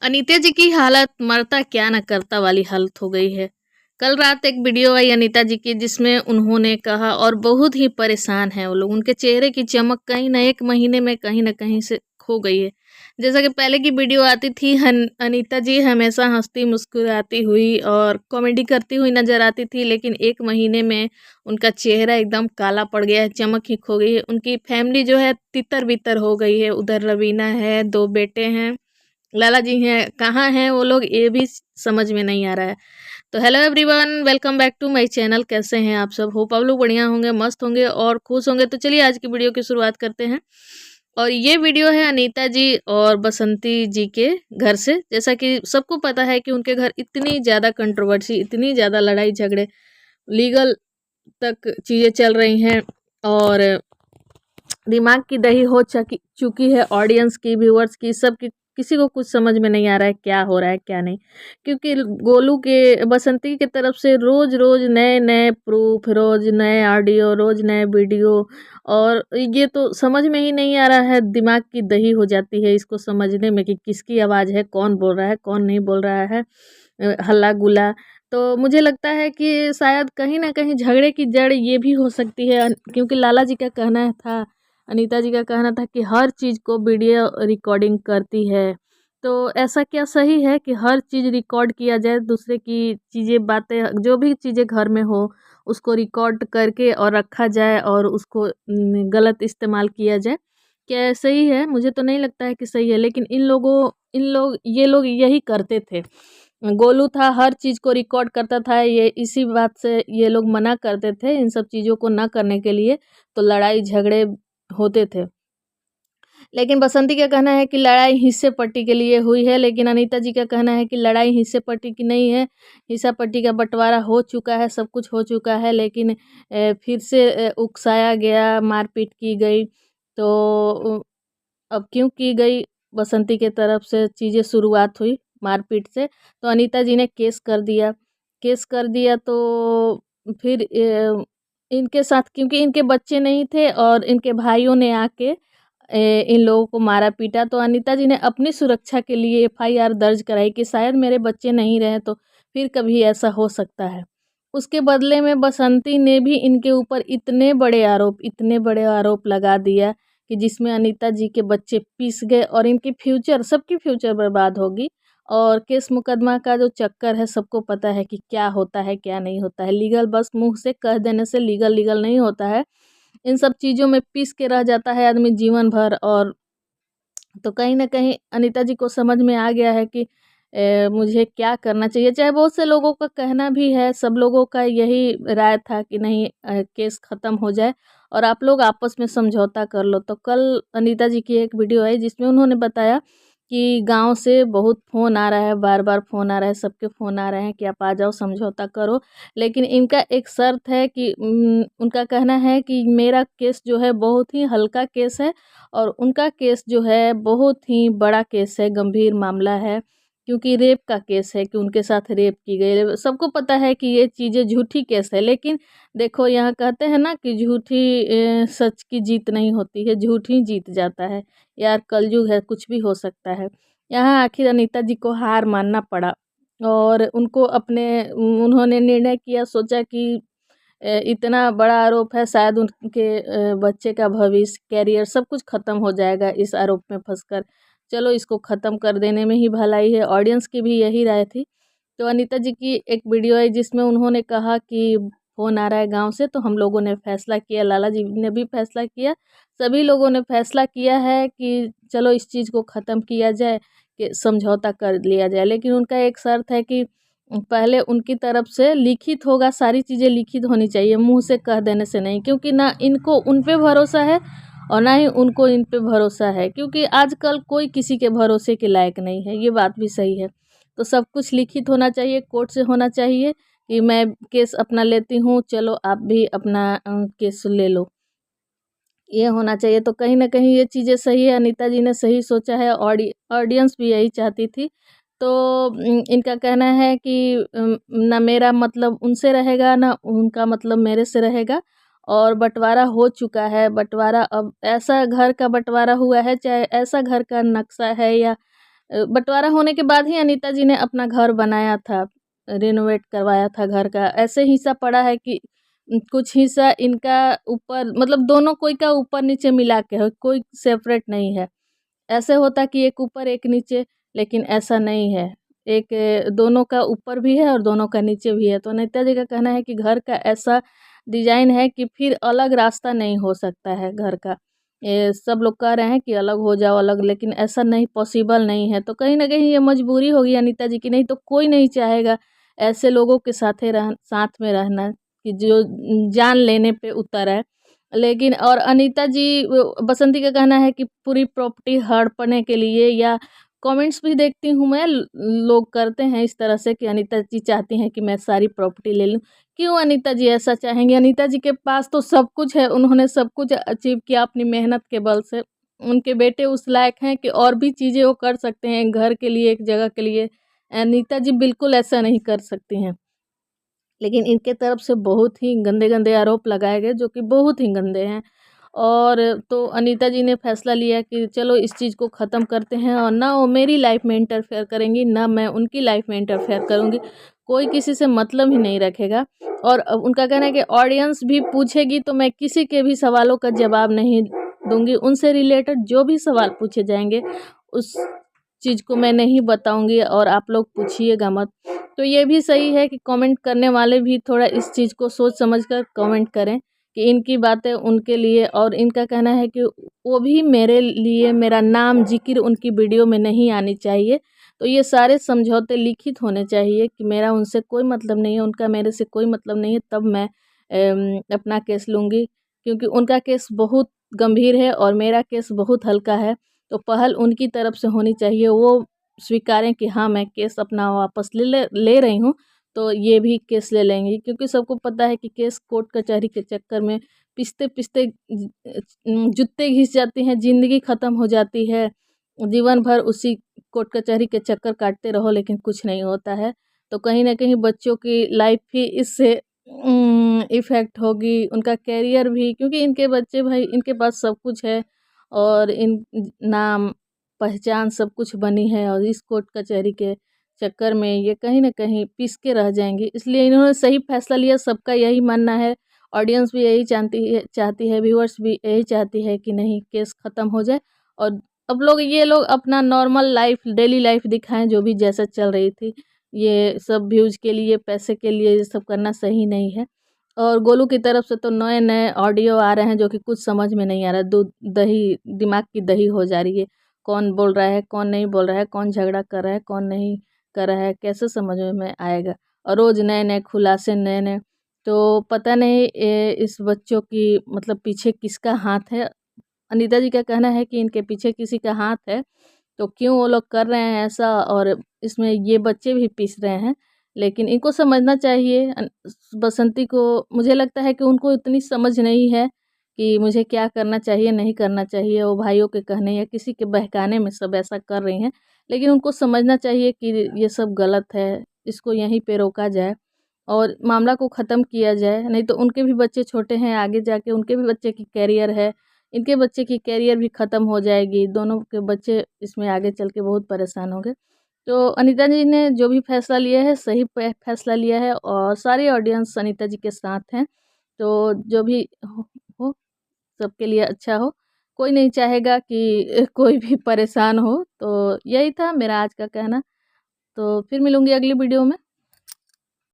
अनीता जी की हालत मरता क्या न करता वाली हालत हो गई है। कल रात एक वीडियो आई अनीता जी की जिसमें उन्होंने कहा और बहुत ही परेशान हैं वो लोग। उनके चेहरे की चमक कहीं न एक महीने में कहीं न कहीं से खो गई है। जैसा कि पहले की वीडियो आती थी अनीता जी हमेशा हँसती मुस्कुराती हुई और कॉमेडी करती हुई नज़र आती थी, लेकिन 1 महीने में उनका चेहरा एकदम काला पड़ गया है, चमक ही खो गई है। उनकी फैमिली जो है तितर-बितर हो गई है। उधर रवीना है, 2 बेटे हैं, लाला जी हैं, कहाँ हैं वो लोग ये भी समझ में नहीं आ रहा है। तो hello everyone, welcome back to my channel. कैसे हैं आप सब? होप आप लोग बढ़िया होंगे, मस्त होंगे और खुश होंगे। तो चलिए आज की वीडियो की शुरुआत करते हैं। और ये वीडियो है अनीता जी और बसंती जी के घर से। जैसा कि सबको पता है कि उनके घर इतनी ज़्यादा कंट्रोवर्सी, इतनी ज़्यादा लड़ाई झगड़े, लीगल तक चीज़ें चल रही हैं और दिमाग की दही हो चुकी है ऑडियंस की, व्यूअर्स की, सबकी। किसी को कुछ समझ में नहीं आ रहा है क्या हो रहा है क्या नहीं, क्योंकि गोलू के बसंती की तरफ से रोज रोज नए नए प्रूफ, रोज नए ऑडियो, रोज नए वीडियो। और ये तो समझ में ही नहीं आ रहा है, दिमाग की दही हो जाती है इसको समझने में कि किसकी आवाज़ है, कौन बोल रहा है, कौन नहीं बोल रहा है। हल्ला गुल्ला। तो मुझे लगता है कि शायद कहीं ना कहीं झगड़े की जड़ ये भी हो सकती है, क्योंकि लाला जी का कहना था, अनीता जी का कहना था कि हर चीज़ को वीडियो रिकॉर्डिंग करती है। तो ऐसा क्या सही है कि हर चीज़ रिकॉर्ड किया जाए, दूसरे की चीज़ें, बातें, जो भी चीज़ें घर में हो उसको रिकॉर्ड करके और रखा जाए और उसको गलत इस्तेमाल किया जाए? क्या सही है? मुझे तो नहीं लगता है कि सही है, लेकिन ये लोग यही करते थे। गोलू था, हर चीज़ को रिकॉर्ड करता था, ये इसी बात से ये लोग मना करते थे इन सब चीज़ों को ना करने के लिए। तो लड़ाई झगड़े होते थे। लेकिन बसंती का कहना है कि लड़ाई हिस्से पट्टी के लिए हुई है, लेकिन अनीता जी का कहना है कि लड़ाई हिस्से पट्टी की नहीं है। हिस्सा पट्टी का बंटवारा हो चुका है, सब कुछ हो चुका है, लेकिन फिर से उकसाया गया, मारपीट की गई। तो अब क्यों की गई? बसंती के तरफ से चीज़ें शुरुआत हुई मारपीट से, तो अनीता जी ने केस कर दिया। केस कर दिया तो फिर इनके साथ, क्योंकि इनके बच्चे नहीं थे और इनके भाइयों ने आके इन लोगों को मारा पीटा, तो अनीता जी ने अपनी सुरक्षा के लिए एफआईआर दर्ज कराई कि शायद मेरे बच्चे नहीं रहे तो फिर कभी ऐसा हो सकता है। उसके बदले में बसंती ने भी इनके ऊपर इतने बड़े आरोप लगा दिया कि जिसमें अनीता जी के बच्चे पिस गए और इनकी फ्यूचर, सबकी फ्यूचर बर्बाद होगी। और केस मुकदमा का जो चक्कर है, सबको पता है कि क्या होता है क्या नहीं होता है। लीगल बस मुंह से कह देने से लीगल लीगल नहीं होता है। इन सब चीज़ों में पिस के रह जाता है आदमी जीवन भर। और तो कहीं न कहीं अनीता जी को समझ में आ गया है कि मुझे क्या करना चाहिए। चाहे बहुत से लोगों का कहना भी है, सब लोगों का यही राय था कि नहीं, केस ख़त्म हो जाए और आप लोग आपस में समझौता कर लो। तो कल अनीता जी की एक वीडियो आई जिसमें उन्होंने बताया कि गाँव से बहुत फ़ोन आ रहा है, बार-बार फ़ोन आ रहा है, सबके फ़ोन आ रहे हैं कि आप आ जाओ, समझौता करो। लेकिन इनका एक शर्त है कि उनका कहना है कि मेरा केस जो है बहुत ही हल्का केस है और उनका केस जो है बहुत ही बड़ा केस है, गंभीर मामला है, क्योंकि रेप का केस है कि उनके साथ रेप की गई। सबको पता है कि ये चीज़ें झूठी केस है, लेकिन देखो यहाँ कहते हैं ना कि सच की जीत नहीं होती है, झूठ ही जीत जाता है। यार कलयुग है, कुछ भी हो सकता है। यहाँ आखिर अनीता जी को हार मानना पड़ा और उन्होंने निर्णय किया, सोचा कि इतना बड़ा आरोप है, शायद उनके बच्चे का भविष्य, करियर सब कुछ ख़त्म हो जाएगा इस आरोप में फंसकर। चलो इसको ख़त्म कर देने में ही भलाई है, ऑडियंस की भी यही राय थी। तो अनीता जी की एक वीडियो है जिसमें उन्होंने कहा कि फ़ोन आ रहा है गाँव से, तो हम लोगों ने फ़ैसला किया, लाला जी ने भी फ़ैसला किया, सभी लोगों ने फ़ैसला किया है कि चलो इस चीज़ को ख़त्म किया जाए, कि समझौता कर लिया जाए। लेकिन उनका एक शर्त है कि पहले उनकी तरफ से लिखित होगा, सारी चीज़ें लिखित होनी चाहिए, मुँह से कह देने से नहीं, क्योंकि ना इनको उन पे भरोसा है और ना ही उनको इन पे भरोसा है, क्योंकि आजकल कोई किसी के भरोसे के लायक नहीं है, ये बात भी सही है। तो सब कुछ लिखित होना चाहिए, कोर्ट से होना चाहिए कि मैं केस अपना लेती हूँ, चलो आप भी अपना केस ले लो, ये होना चाहिए। तो कहीं न कहीं ये चीज़ें सही है, अनीता जी ने सही सोचा है, ऑडियंस भी यही चाहती थी। तो इनका कहना है कि ना मेरा मतलब उनसे रहेगा, ना उनका मतलब मेरे से रहेगा और बँटवारा हो चुका है। बँटवारा अब ऐसा घर का बँटवारा हुआ है, चाहे ऐसा घर का नक्शा है या बंटवारा होने के बाद ही अनीता जी ने अपना घर बनाया था, रेनोवेट करवाया था घर का। ऐसे हिस्सा पड़ा है कि कुछ हिस्सा इनका ऊपर, मतलब दोनों कोई का ऊपर नीचे मिला के है, कोई सेपरेट नहीं है। ऐसे होता कि एक ऊपर एक नीचे, लेकिन ऐसा नहीं है। एक दोनों का ऊपर भी है और दोनों का नीचे भी है। तो अनीता जी का कहना है कि घर का ऐसा डिजाइन है कि फिर अलग रास्ता नहीं हो सकता है घर का। ये सब लोग कह रहे हैं कि अलग हो जाओ अलग, लेकिन ऐसा नहीं, पॉसिबल नहीं है। तो कहीं ना कहीं ये मजबूरी होगी अनीता जी की, नहीं तो कोई नहीं चाहेगा ऐसे लोगों के साथ में रहना कि जो जान लेने पे उतर है। लेकिन और अनीता जी बसंती का कहना है कि पूरी प्रॉपर्टी हड़पने के लिए, या कमेंट्स भी देखती हूँ मैं, लोग करते हैं इस तरह से कि अनीता जी चाहती हैं कि मैं सारी प्रॉपर्टी ले लूँ। क्यों अनीता जी ऐसा चाहेंगे? अनीता जी के पास तो सब कुछ है, उन्होंने सब कुछ अचीव किया अपनी मेहनत के बल से। उनके बेटे उस लायक हैं कि और भी चीज़ें वो कर सकते हैं, घर के लिए, एक जगह के लिए। अनीता जी बिल्कुल ऐसा नहीं कर सकती हैं। लेकिन इनके तरफ से बहुत ही गंदे गंदे आरोप लगाए गए, जो कि बहुत ही गंदे हैं। और तो अनीता जी ने फैसला लिया कि चलो इस चीज़ को ख़त्म करते हैं, और ना वो मेरी लाइफ में इंटरफेयर करेंगी, ना मैं उनकी लाइफ में इंटरफेयर करूँगी। कोई किसी से मतलब ही नहीं रखेगा। और उनका कहना है कि ऑडियंस भी पूछेगी तो मैं किसी के भी सवालों का जवाब नहीं दूंगी। उनसे रिलेटेड जो भी सवाल पूछे जाएंगे उस चीज़ को मैं नहीं बताऊंगी, और आप लोग पूछिएगा मत। तो ये भी सही है कि कमेंट करने वाले भी थोड़ा इस चीज़ को सोच समझ कर कमेंट करें कि इनकी बातें उनके लिए, और इनका कहना है कि वो भी मेरे लिए, मेरा नाम जिक्र उनकी वीडियो में नहीं आनी चाहिए। तो ये सारे समझौते लिखित होने चाहिए कि मेरा उनसे कोई मतलब नहीं है, उनका मेरे से कोई मतलब नहीं है, तब मैं अपना केस लूँगी। क्योंकि उनका केस बहुत गंभीर है और मेरा केस बहुत हल्का है। तो पहल उनकी तरफ से होनी चाहिए, वो स्वीकारें कि हाँ मैं केस अपना वापस ले रही हूँ, तो ये भी केस ले लेंगी। क्योंकि सबको पता है कि केस कोर्ट कचहरी के चक्कर में पिसते पिसते जूते घिस जाते हैं, ज़िंदगी ख़त्म हो जाती है। जीवन भर उसी कोर्ट कचहरी के चक्कर काटते रहो, लेकिन कुछ नहीं होता है। तो कहीं न कहीं बच्चों की लाइफ भी इससे इफ़ेक्ट होगी, उनका करियर भी, क्योंकि इनके बच्चे, भाई इनके पास सब कुछ है और इन नाम पहचान सब कुछ बनी है, और इस कोर्ट कचहरी के चक्कर में ये कहीं न कहीं पिस के रह जाएँगी। इसलिए इन्होंने सही फैसला लिया, सबका यही मानना है। ऑडियंस भी यही चाहती है, व्यूअर्स भी यही चाहती है कि नहीं, केस ख़त्म हो जाए और अब ये लोग अपना नॉर्मल लाइफ, डेली लाइफ दिखाएँ, जो भी जैसा चल रही थी। ये सब व्यूज़ के लिए, पैसे के लिए ये सब करना सही नहीं है। और गोलू की तरफ से तो नए-नए ऑडियो आ रहे हैं जो कि कुछ समझ में नहीं आ रहा है। दूध दही, दिमाग की दही हो जा रही है। कौन बोल रहा है, कौन नहीं बोल रहा है, कौन झगड़ा कर रहा है, कौन नहीं कर रहा है, कैसे समझ में आएगा? और रोज़ नए-नए खुलासे, नए-नए, तो पता नहीं इस बच्चों की मतलब पीछे किसका हाथ है। अनीता जी का कहना है कि इनके पीछे किसी का हाथ है, तो क्यों वो लोग कर रहे हैं ऐसा, और इसमें ये बच्चे भी पिस रहे हैं। लेकिन इनको समझना चाहिए, बसंती को, मुझे लगता है कि उनको इतनी समझ नहीं है कि मुझे क्या करना चाहिए, नहीं करना चाहिए। वो भाइयों के कहने या किसी के बहकाने में सब ऐसा कर रही हैं। लेकिन उनको समझना चाहिए कि ये सब गलत है, इसको यहीं पे रोका जाए और मामला को ख़त्म किया जाए। नहीं तो उनके भी बच्चे छोटे हैं, आगे जाके उनके भी बच्चे की करियर है, इनके बच्चे की करियर भी ख़त्म हो जाएगी। दोनों के बच्चे इसमें आगे चल के बहुत परेशान होंगे। तो अनीता जी ने जो भी फैसला लिया है, सही फैसला लिया है, और सारी ऑडियंस अनीता जी के साथ हैं। तो जो भी हो सबके लिए अच्छा हो। कोई नहीं चाहेगा कि कोई भी परेशान हो। तो यही था मेरा आज का कहना। तो फिर मिलूँगी अगली वीडियो में।